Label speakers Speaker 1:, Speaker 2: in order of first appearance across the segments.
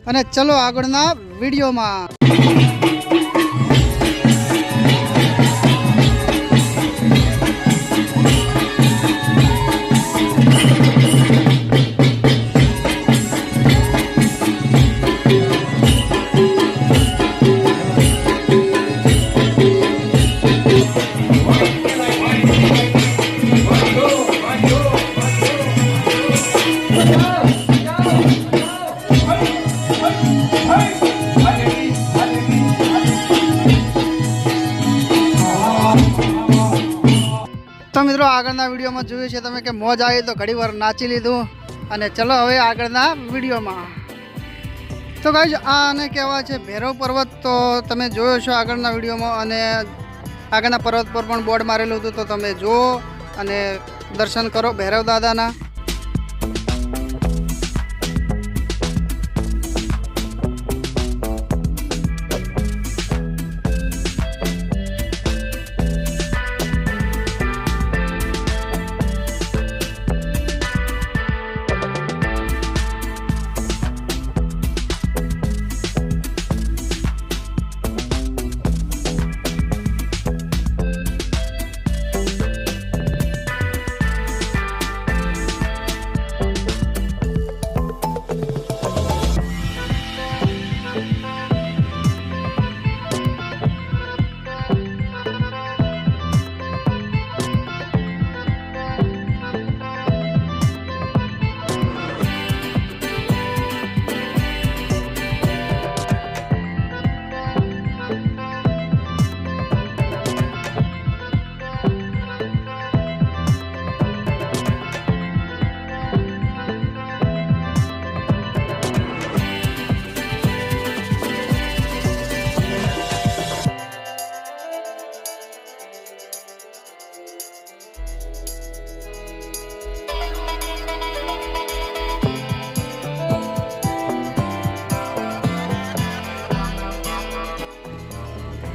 Speaker 1: અને ચલો આગળના વિડીયોમાં। तो मित्रों આગળના વિડીયોમાં જોયું છે તમે કે મોજ આવી તો ઘડીવાર નાચી લીધું અને ચલો હવે આગળના વિડીયોમાં। તો ગાઈઝ આને કહેવાય છે ભૈરવ પર્વત। તો તમે જોયો છો આગળના વિડીયોમાં અને આગળના પર્વત પર પણ બોર્ડ મારેલું હતું, તો તમે જુઓ અને દર્શન કરો ભૈરવ દાદાના।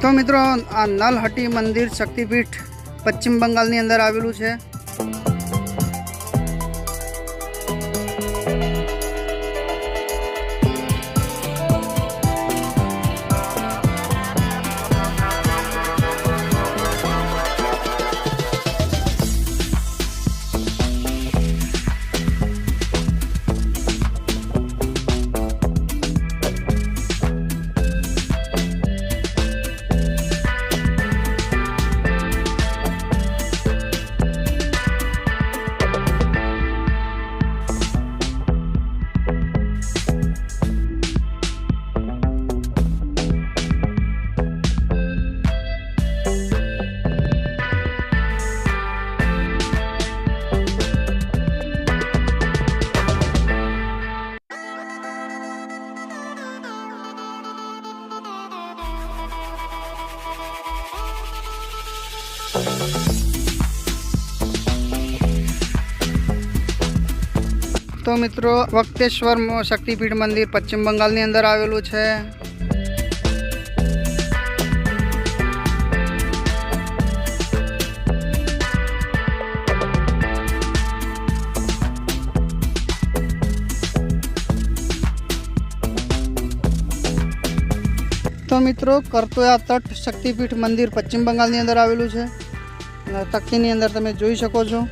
Speaker 1: तो मित्रों आ नलहट्टी मंदिर शक्तिपीठ पश्चिम बंगाल अंदर आवेलू है। तो मित्रों वक्तेश्वर शक्तिपीठ मंदिर पश्चिम बंगाल अंदर आवेलू है। तो मित्रों करतोया तट शक्तिपीठ मंदिर पश्चिम बंगाल अंदर आवेलू है। तकती अंदर तमे जोई शको छो।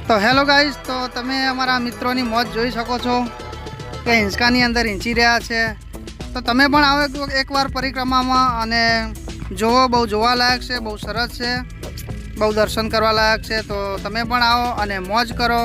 Speaker 1: तो हेलो गाइज, तो तमे अमरा मित्रों की मौज जोई सको छो कि हिंचकानी अंदर हिंची रह्या छे। तो तमे पण आओ एक बार परिक्रमा में अने जोवो, बहु जोवालायक छे, बहु सरस छे, बहु दर्शन करवा लायक छे। तो तमे पण आओ अने मौज करो।